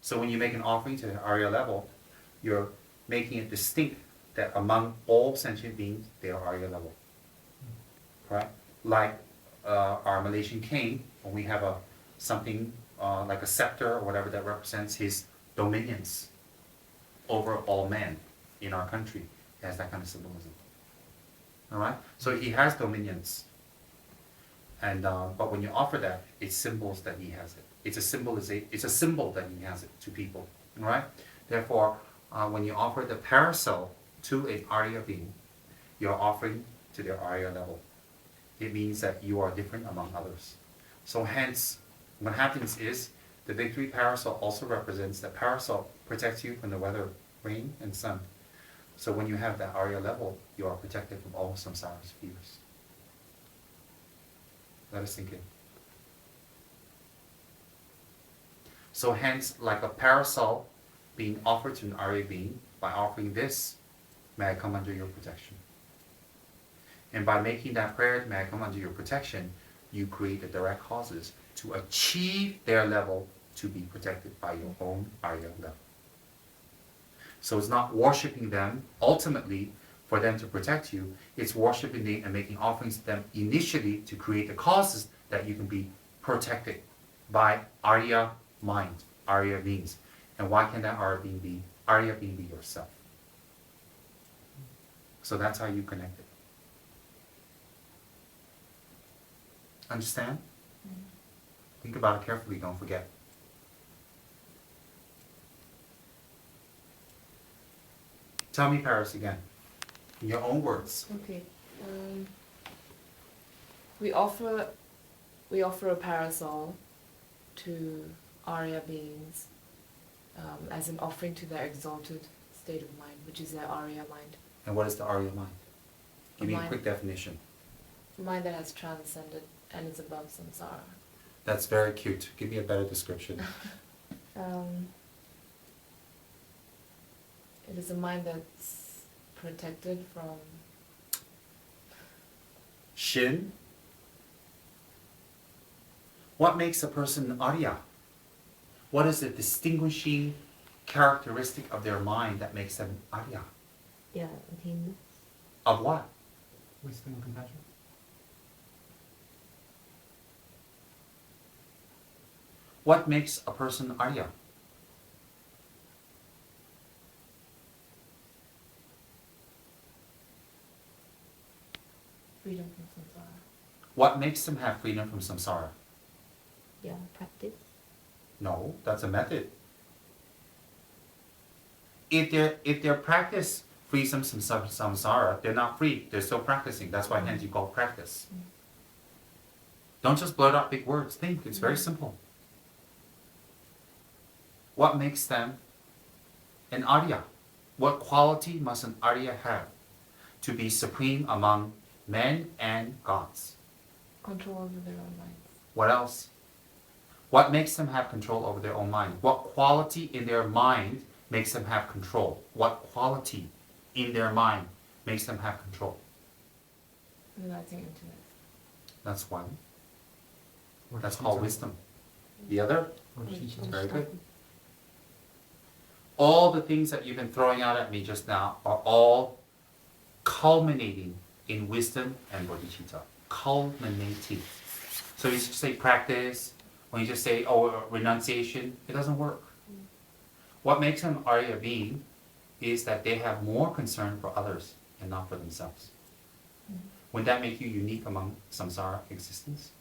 So when you make an offering to the Arya level, you're making it distinct that among all sentient beings, they are Arya level. Right? Like our Malaysian king, when we have something like a scepter or whatever that represents his dominions over all men in our country. It has that kind of symbolism. All right? So he has dominions. And but when you offer that, it symbols that he has it. It's a symbol that he has it to people. All right? Therefore, when you offer the parasol to an Arya being, you're offering to their Arya level. It means that you are different among others. So hence, what happens is, the victory parasol also represents that parasol protects you from the weather, rain, and sun. So when you have that Arya level, you are protected from all samsara's fears. Let us sink in. So hence, like a parasol being offered to an Arya being, by offering this, may I come under your protection. And by making that prayer, may I come under your protection, you create the direct causes to achieve their level to be protected by your own Arya level. So it's not worshipping them ultimately for them to protect you, it's worshipping them and making offerings to them initially to create the causes that you can be protected by Arya mind, Arya beings. And why can that Arya being be yourself? So that's how you connect it. Understand? Think about it carefully, don't forget. Tell me, Paris, again, in your own words. Okay. We offer a parasol to Arya beings as an offering to their exalted state of mind, which is their Arya mind. And what is the Arya mind? Give me a Mind. quick definition. A mind that has transcended and is above samsara. That's very cute. Give me a better description. It is a mind that's protected from Shin. What makes a person Arya? What is the distinguishing characteristic of their mind that makes them Arya? Yeah, him. Of what? Wisdom and compassion. What makes a person Arya? freedom from samsara. What makes them have freedom from samsara? Yeah, practice. No, that's a method. If their practice frees them from samsara, they're not free. They're still practicing. That's why hence you call practice. Don't just blurt out big words. Think. It's very simple. What makes them an Arya? What quality must an Arya have to be supreme among men and gods? Control over their own minds. What else? What makes them have control over their own mind? What quality in their mind makes them have control? What quality in their mind makes them have control? Relaxing into it. That's one. Or That's teacher. called wisdom. The other? Or teacher. Very good. All the things that you've been throwing out at me just now are all culminating in wisdom and bodhicitta. Culminating. So you just say practice, when you just say, renunciation, it doesn't work. What makes an Arya being is that they have more concern for others and not for themselves. Wouldn't that make you unique among samsara existence?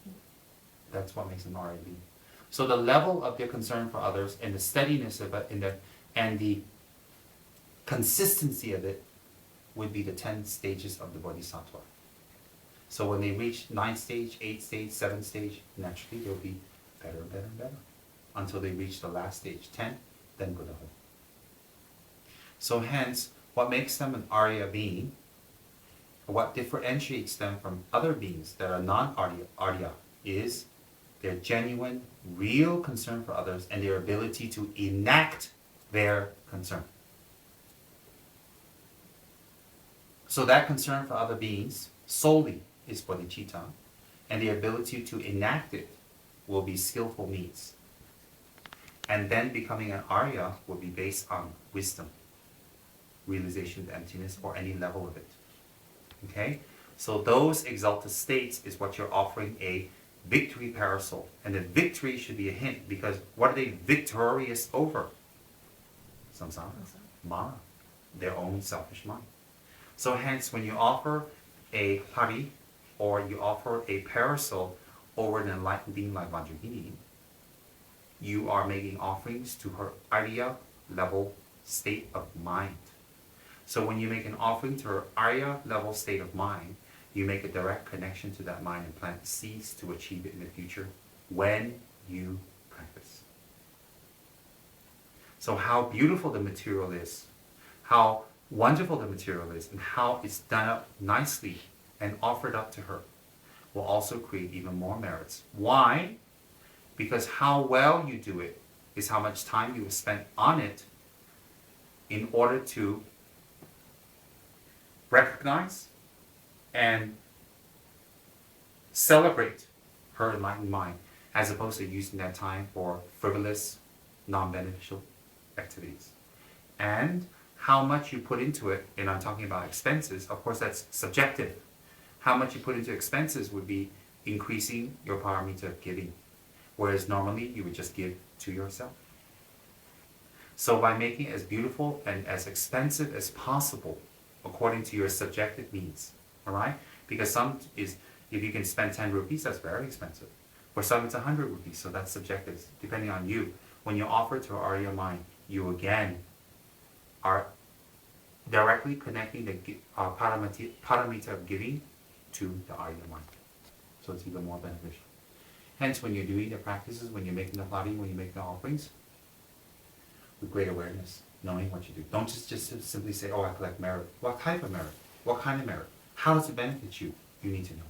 That's what makes an Arya being. So the level of their concern for others and the steadiness of it and the consistency of it would be the 10 stages of the Bodhisattva. So when they reach 9th stage, 8th stage, 7th stage, naturally they'll be better and better and better until they reach the last stage, 10, then Buddhahood. So hence, what makes them an Arya being, what differentiates them from other beings that are non-Arya is their genuine, real concern for others and their ability to enact their concern. So that concern for other beings solely is bodhicitta, and the ability to enact it will be skillful means. And then becoming an Arya will be based on wisdom, realization of emptiness, or any level of it. Okay? So those exalted states is what you're offering a victory parasol. And the victory should be a hint, because what are they victorious over? Samsara, Mara, their own selfish mind. So hence, when you offer a hari, or you offer a parasol over an enlightened being like Vajrayini, you are making offerings to her Arya level state of mind. So when you make an offering to her Arya level state of mind, you make a direct connection to that mind and plant seeds to achieve it in the future when you practice. So how beautiful the material is, how wonderful the material is, and how it's done up nicely and offered up to her will also create even more merits. Why? Because how well you do it is how much time you have spent on it in order to recognize and celebrate her enlightened mind, as opposed to using that time for frivolous, non-beneficial activities. And how much you put into it, and I'm talking about expenses, of course that's subjective. How much you put into expenses would be increasing your paramita of giving, whereas normally you would just give to yourself. So by making it as beautiful and as expensive as possible, according to your subjective needs, all right? Because some is, if you can spend 10 rupees, that's very expensive. For some, it's 100 rupees, so that's subjective, depending on you. When you offer to Arya mind, you again are directly connecting the paramita of giving to the Arya mind. So it's even more beneficial. Hence, when you're doing the practices, when you're making the hari, when you're making the offerings, with great awareness, knowing what you do. Don't just simply say, oh, I collect merit. What type of merit? What kind of merit? How does it benefit you? You need to know.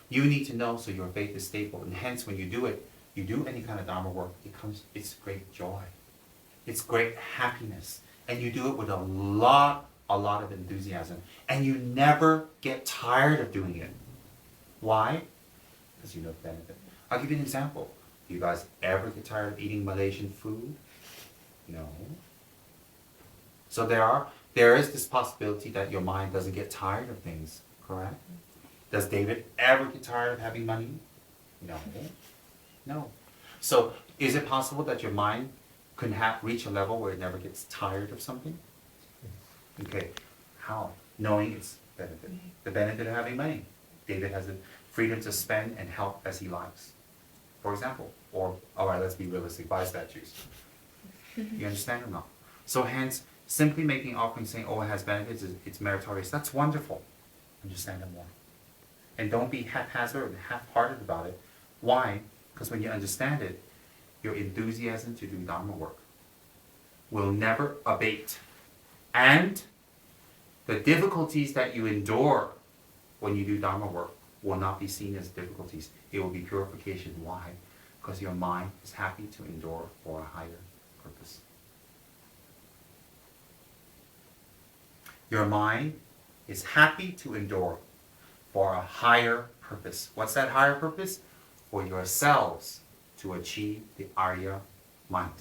You need to know so your faith is stable. And hence, when you do it, you do any kind of Dharma work, it's great joy. It's great happiness. And you do it with a lot of enthusiasm. And you never get tired of doing it. Why? Because you know the benefit. I'll give you an example. You guys ever get tired of eating Malaysian food? No. So there is this possibility that your mind doesn't get tired of things, correct? Does David ever get tired of having money? No. No. So is it possible that your mind can reach a level where it never gets tired of something? Okay. How? Knowing its benefit. The benefit of having money. David has the freedom to spend and help as he likes. For example. Or, alright, let's be realistic, buy statues. You understand or not? So hence, simply making offerings saying, oh, it has benefits, it's meritorious, that's wonderful. Understand it more. And don't be haphazard and half-hearted about it. Why? Because when you understand it, your enthusiasm to do Dharma work will never abate. And the difficulties that you endure when you do Dharma work will not be seen as difficulties. It will be purification. Why? Because your mind is happy to endure for a higher purpose. Your mind is happy to endure for a higher purpose. What's that higher purpose? For yourselves to achieve the Arya mind.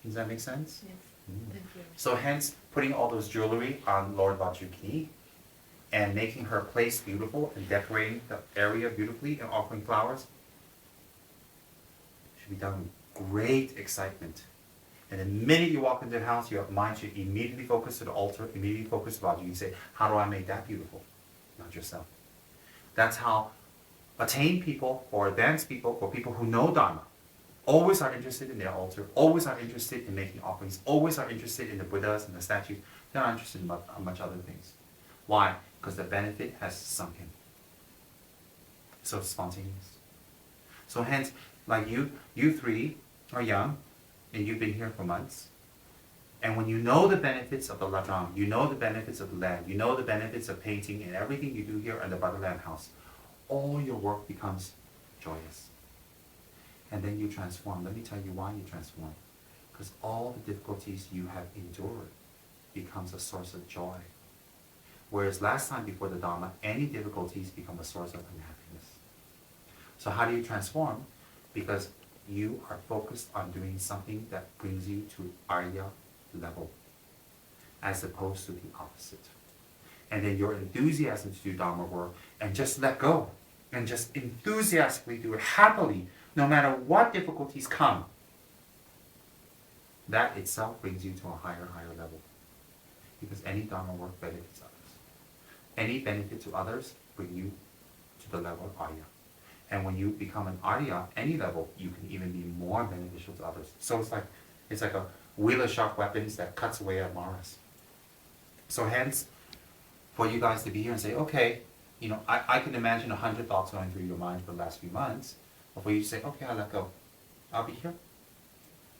Does that make sense? Yes. Thank you. So hence, putting all those jewelry on Lord Vajrayini and making her place beautiful and decorating the area beautifully and offering flowers should be done with great excitement. And the minute you walk into the house, your mind should immediately focus to the altar, immediately focus to Vajrayini. You say, how do I make that beautiful? Not yourself. That's how attained people or advanced people or people who know Dharma always are interested in their altar, always are interested in making offerings, always are interested in the Buddhas and the statues. They're not interested in much other things. Why? Because the benefit has sunk in. So it's spontaneous. So hence, like you three are young, and you've been here for months. And when you know the benefits of the ladang, you know the benefits of the land, you know the benefits of painting and everything you do here in the Buddhaland house, all your work becomes joyous. And then you transform. Let me tell you why you transform. Because all the difficulties you have endured becomes a source of joy. Whereas last time before the Dharma, any difficulties become a source of unhappiness. So how do you transform? Because you are focused on doing something that brings you to Arya level, as opposed to the opposite. And then your enthusiasm to do Dharma work, and just let go, and just enthusiastically do it happily, no matter what difficulties come. That itself brings you to a higher level. Because any Dharma work benefits others. Any benefit to others bring you to the level of Arya. And when you become an Arya, any level, you can even be more beneficial to others. So it's like a wheel of sharp weapons that cuts away at Maras. So hence, for you guys to be here and say, okay, I can imagine 100 thoughts going through your mind for the last few months, but for you to say, okay, I'll let go. I'll be here.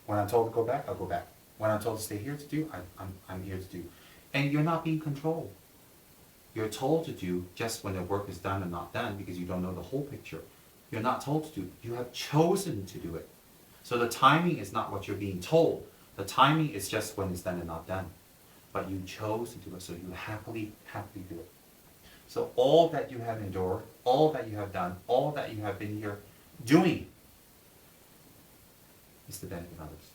When I'm told to go back, I'll go back. When I'm told to stay here to do, I'm here to do. And you're not being controlled. You're told to do just when the work is done and not done because you don't know the whole picture. You're not told to do. You have chosen to do it. So the timing is not what you're being told. The timing is just when it's done and not done. But you chose to do it, so you happily do it. So all that you have endured, all that you have done, all that you have been here doing is to benefit others.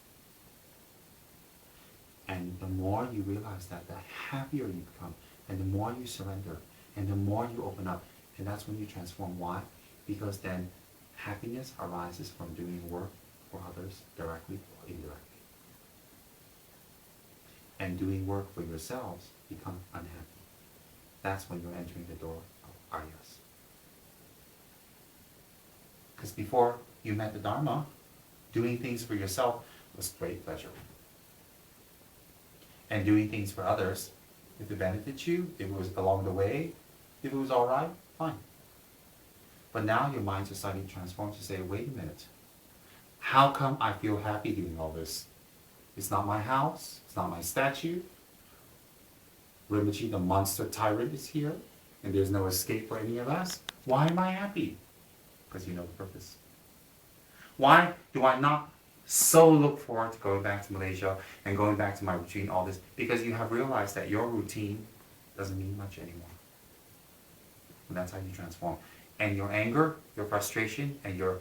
And the more you realize that, the happier you become, and the more you surrender, and the more you open up, and that's when you transform. Why? Because then happiness arises from doing work for others directly or indirectly. And doing work for yourselves become unhappy. That's when you're entering the door of Aryas. Because before you met the Dharma, doing things for yourself was great pleasure. And doing things for others, if it benefits you, if it was along the way, if it was all right, fine. But now your minds are starting to transform to say, wait a minute, how come I feel happy doing all this? It's not my house, it's not my statue. Rinpoche, the monster tyrant, is here, and there's no escape for any of us. Why am I happy? Because you know the purpose. Why do I not so look forward to going back to Malaysia and going back to my routine, all this? Because you have realized that your routine doesn't mean much anymore. And that's how you transform. And your anger, your frustration, and your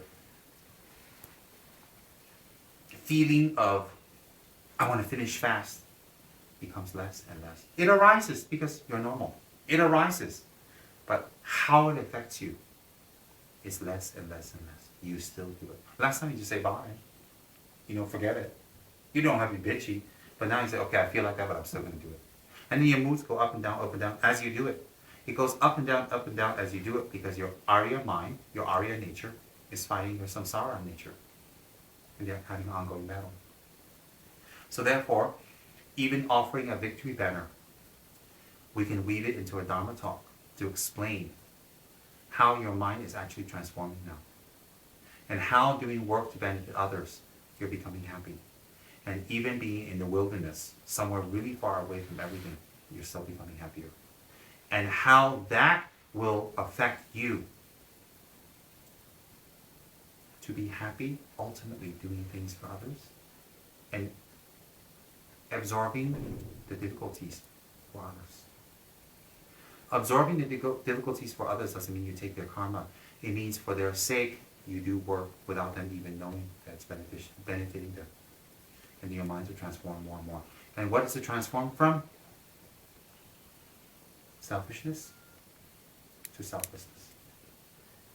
feeling of, I want to finish fast, becomes less and less. It arises because you're normal. It arises. But how it affects you is less and less and less. You still do it. Last time you just say bye. Forget it. You don't have to be bitchy. But now you say, okay, I feel like that, but I'm still going to do it. And then your moods go up and down as you do it. It goes up and down as you do it because your Arya mind, your Arya nature, is fighting your samsara nature. And they're having an ongoing battle. So therefore, even offering a victory banner, we can weave it into a Dharma talk to explain how your mind is actually transforming now. And how doing work to benefit others, you're becoming happy. And even being in the wilderness, somewhere really far away from everything, you're still becoming happier. And how that will affect you to be happy, ultimately doing things for others, and absorbing the difficulties for others. Absorbing the difficulties for others doesn't mean you take their karma. It means for their sake, you do work without them even knowing that it's benefiting them. And your minds are transformed more and more. And what does it transform from? Selfishness to selflessness.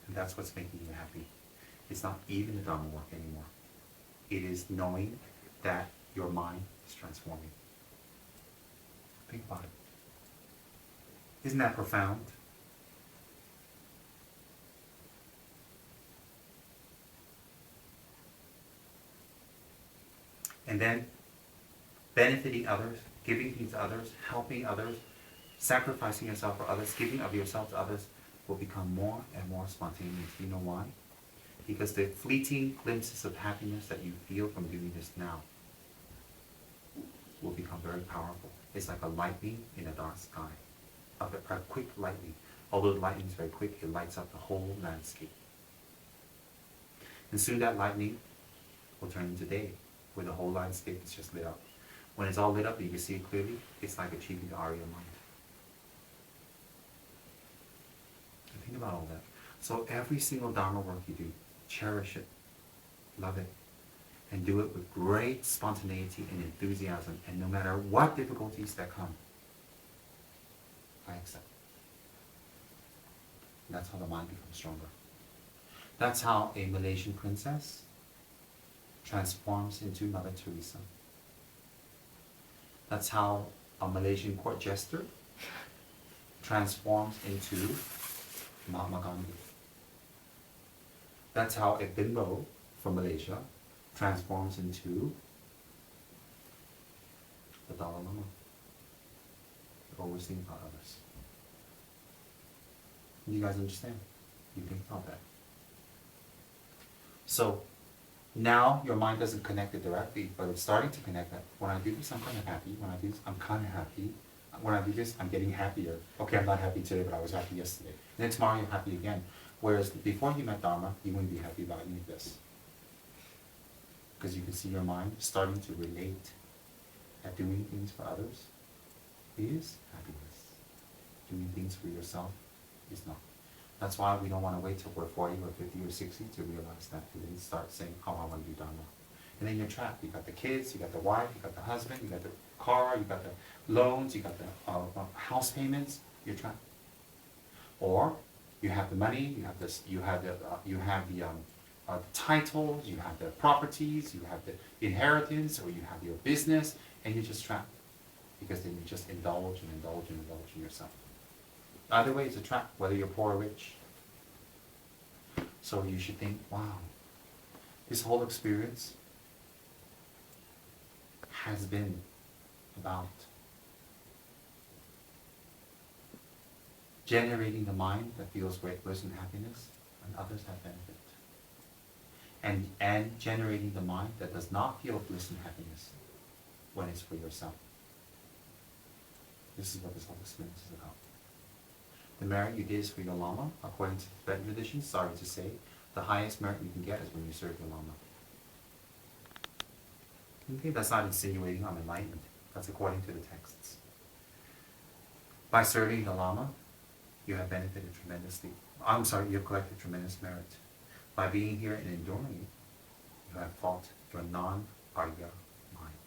And that's what's making you happy. It's not even the Dharma work anymore. It is knowing that your mind is transforming. Think about it. Isn't that profound? And then benefiting others, giving things to others, helping others, sacrificing yourself for others, giving of yourself to others will become more and more spontaneous. You know why? Because the fleeting glimpses of happiness that you feel from doing this now will become very powerful. It's like a lightning in a dark sky. A quick lightning. Although the lightning is very quick, it lights up the whole landscape. And soon that lightning will turn into day, where the whole landscape is just lit up. When it's all lit up and you can see it clearly, it's like achieving the Arya mind. And think about all that. So every single Dharma work you do, cherish it, love it, and do it with great spontaneity and enthusiasm. And no matter what difficulties that come, I accept. And that's how the mind becomes stronger. That's how a Malaysian princess transforms into Mother Teresa. That's how a Malaysian court jester transforms into Mahatma Gandhi. That's how a bimbo from Malaysia transforms into the Dalai Lama. Always think about others. You guys understand? You think about that. So now your mind doesn't connect it directly, but it's starting to connect that. When I do this, I'm kind of happy. When I do this, I'm kind of happy. When I do this, I'm getting happier. Okay, I'm not happy today, but I was happy yesterday. And then tomorrow you're happy again. Whereas before you met Dharma, you wouldn't be happy about any of this. Because you can see your mind starting to relate that doing things for others is happiness. Doing things for yourself is not. That's why we don't want to wait till we're 40 or 50 or 60 to realize that, and then start saying, oh, I want to do Dharma. And then you're trapped. You got the kids, you got the wife, you got the husband, you got the car, you got the loans, you got the house payments. You're trapped. Or you have the money, you have this, you have the titles, you have the properties, you have the inheritance, or you have your business, and you're just trapped because then you just indulge and indulge and indulge in yourself. Either way, it's a trap, whether you're poor or rich. So you should think, wow, this whole experience has been about generating the mind that feels great bliss and happiness, and others have benefit. And generating the mind that does not feel bliss and happiness when it's for yourself. This is what this whole experience is about. The merit you did is for your Lama, according to Tibetan tradition, sorry to say, the highest merit you can get is when you serve your Lama. Okay, that's not insinuating I'm enlightened. That's according to the texts. By serving the Lama, you have benefited tremendously. You have collected tremendous merit. By being here and enduring it, you have fought your non-Arya mind.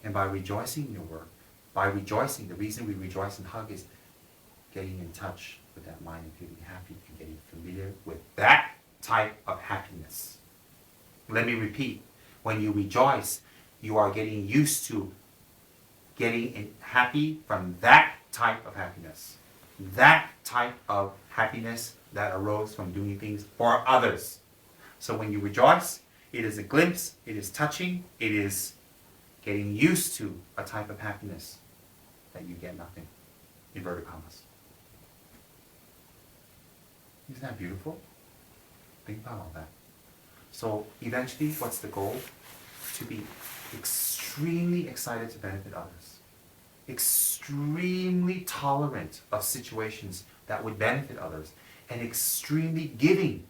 And by rejoicing in your work, the reason we rejoice and hug is getting in touch with that mind and feeling happy and getting familiar with that type of happiness. Let me repeat. When you rejoice, you are getting used to getting happy from that type of happiness. That type of happiness that arose from doing things for others. So when you rejoice, it is a glimpse, it is touching, it is getting used to a type of happiness that you get nothing. Inverted commas. Isn't that beautiful? Think about all that. So eventually, what's the goal? To be extremely excited to benefit others. Extremely tolerant of situations that would benefit others. And extremely giving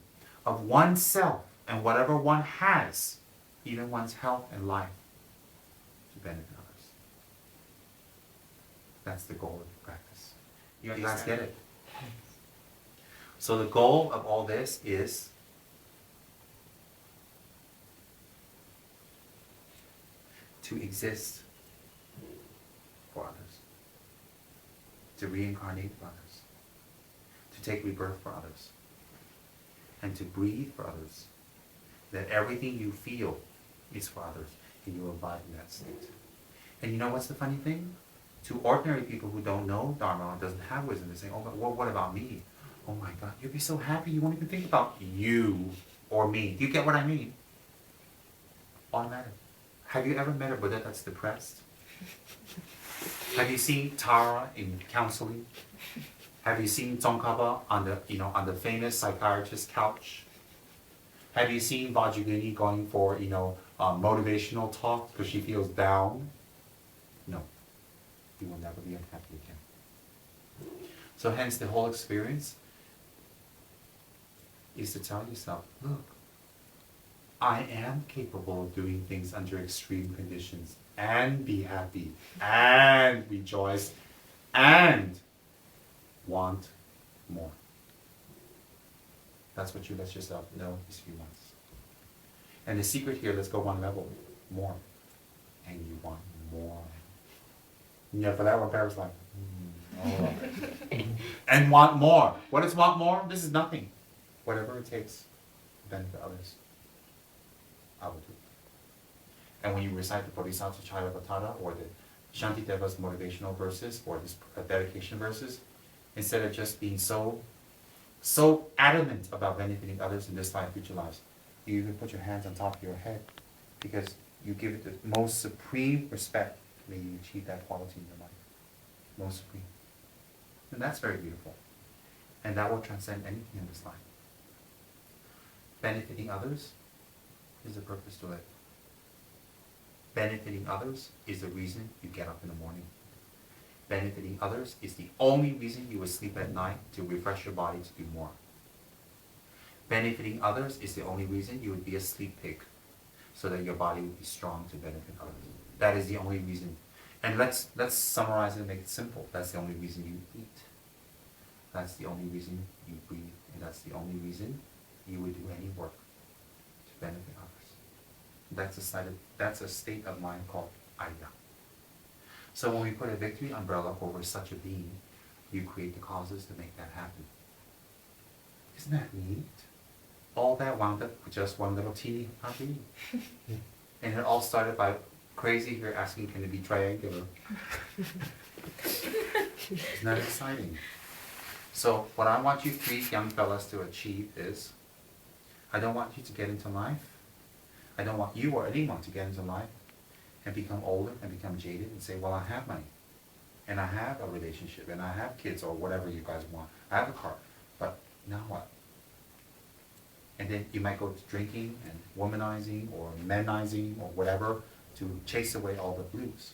of oneself and whatever one has, even one's health and life, to benefit others. That's the goal of the practice. You guys get it? So the goal of all this is to exist for others, to reincarnate for others, to take rebirth for others, and to breathe for others. That everything you feel is for others, and you abide in that state. And you know what's the funny thing? To ordinary people who don't know Dharma and doesn't have wisdom, they say, oh, but what about me? Oh my God, you'll be so happy you won't even think about you or me. Do you get what I mean? Automatic. Have you ever met a Buddha that's depressed? Have you seen Tara in counseling? Have you seen Tsongkhapa on the famous psychiatrist's couch? Have you seen Vajrayani going for motivational talk because she feels down? No, you will never be unhappy again. So hence the whole experience is to tell yourself, look, I am capable of doing things under extreme conditions and be happy and rejoice and want more. That's what you let yourself know these few months. And the secret here, let's go one level more. And you want more. Yeah, for that one, Paris like, all right. And want more. What is want more? This is nothing. Whatever it takes to benefit others, I will do. And when you recite the Bodhisattva Charyavatara or the Shantideva's motivational verses or this dedication verses, instead of just being so adamant about benefiting others in this life, future lives, you even put your hands on top of your head because you give it the most supreme respect when you achieve that quality in your life. Most supreme. And that's very beautiful. And that will transcend anything in this life. Benefiting others is the purpose to live. Benefiting others is the reason you get up in the morning. Benefiting others is the only reason you will sleep at night, to refresh your body to do more. Benefiting others is the only reason you would be a sleep pig, so that your body would be strong to benefit others. That is the only reason. And let's summarize it and make it simple. That's the only reason you eat. That's the only reason you breathe. And that's the only reason you would do any work to benefit others. That's a state of mind called Arya. So when we put a victory umbrella over such a being, you create the causes to make that happen. Isn't that neat? All that wound up with just one little teeny puppy. And it all started by crazy here asking, can it be triangular? Isn't that exciting? So what I want you three young fellas to achieve is, I don't want you to get into life. I don't want you or anyone to get into life and become older and become jaded and say, well, I have money, and I have a relationship, and I have kids, or whatever you guys want. I have a car, but now what? And then you might go to drinking and womanizing or menizing or whatever to chase away all the blues.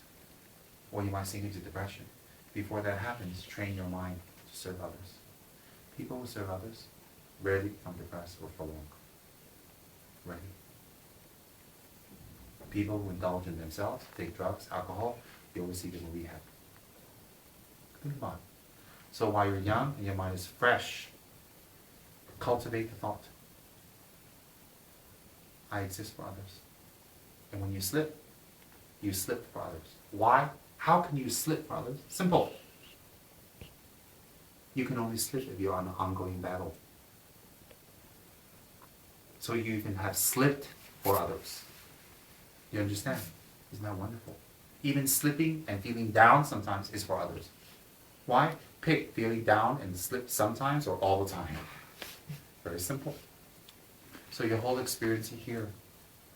Or you might sink into depression. Before that happens, train your mind to serve others. People who serve others rarely become depressed or for long. Rarely. People who indulge in themselves, take drugs, alcohol, you always see them in rehab. Think about it. So while you're young and your mind is fresh, cultivate the thought. I exist for others. And when you slip for others. Why? How can you slip for others? Simple. You can only slip if you're on an ongoing battle. So you even have slipped for others. You understand? Isn't that wonderful? Even slipping and feeling down sometimes is for others. Why? Pick feeling down and slip sometimes or all the time. Very simple. So your whole experience here,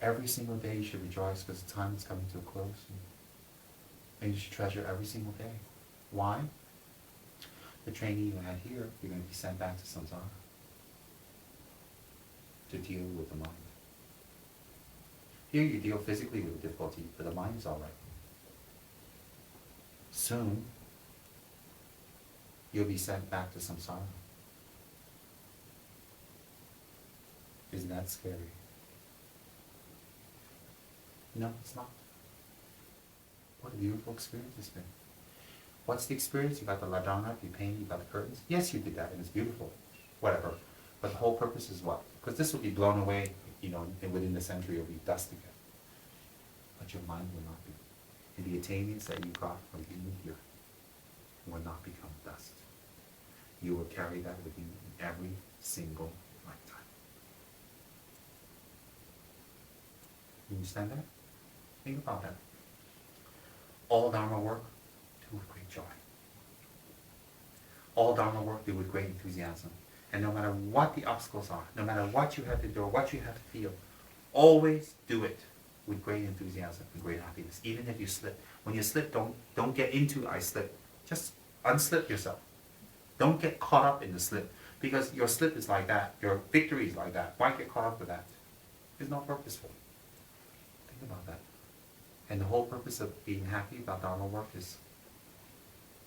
every single day you should rejoice because the time is coming to a close. And you should treasure every single day. Why? The training you had here, you're going to be sent back to samsara to deal with the mind. Here you deal physically with the difficulty, but the mind is all right. Soon, you'll be sent back to samsara. Isn't that scary? No, it's not. What a beautiful experience it's been. What's the experience? You got the ladana, you paint, you got the curtains. Yes, you did that, and it's beautiful. Whatever. But the whole purpose is what? Because this will be blown away, and within the century it'll be dust again. But your mind will not be. And the attainments that you got from being here will not become dust. You will carry that with you in every single lifetime. You understand that? Think about that. All Dharma work, do with great joy. All Dharma work, do with great enthusiasm. And no matter what the obstacles are, no matter what you have to do or what you have to feel, always do it with great enthusiasm and great happiness. Even if you slip. When you slip, don't get into I slip. Just unslip yourself. Don't get caught up in the slip. Because your slip is like that. Your victory is like that. Why get caught up with that? It's not purposeful. Think about that. And the whole purpose of being happy about Dharma work is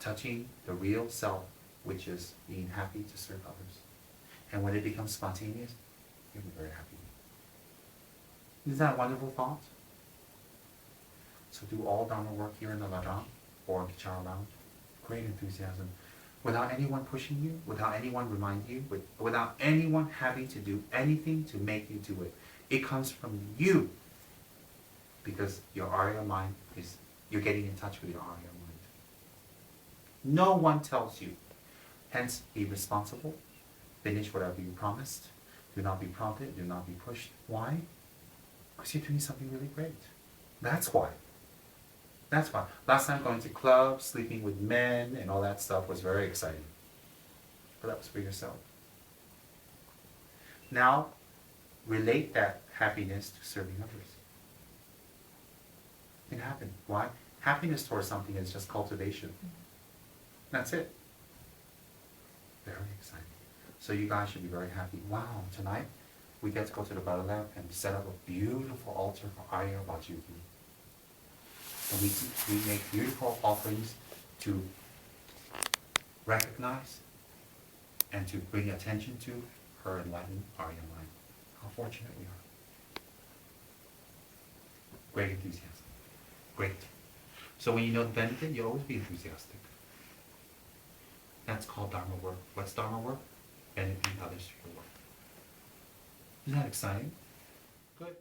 touching the real self, which is being happy to serve others. And when it becomes spontaneous, you'll be very happy. Isn't that a wonderful thought? So do all Dharma work here in the Ladang or in Kichara Lounge. Great enthusiasm. without anyone pushing you, without anyone reminding you, without anyone having to do anything to make you do it. It comes from you, because your Arya mind is, you're getting in touch with your Arya mind. No one tells you. Hence, be responsible. Finish whatever you promised. Do not be prompted. Do not be pushed. Why? Because you're doing something really great. That's why. That's why. Last time going to clubs, sleeping with men, and all that stuff was very exciting. But that was for yourself. Now, relate that happiness to serving others. It can happen. Why? Happiness towards something is just cultivation. That's it. Very exciting. So you guys should be very happy. Wow, tonight we get to go to the Buddha Lab and set up a beautiful altar for Arya Vajuki. And we make beautiful offerings to recognize and to bring attention to her enlightened Arya mind. How fortunate we are. Great enthusiasm. Great. So when you know the benefit, you'll always be enthusiastic. That's called Dharma work. What's Dharma work? Benefiting others through your work. Isn't that exciting? Good.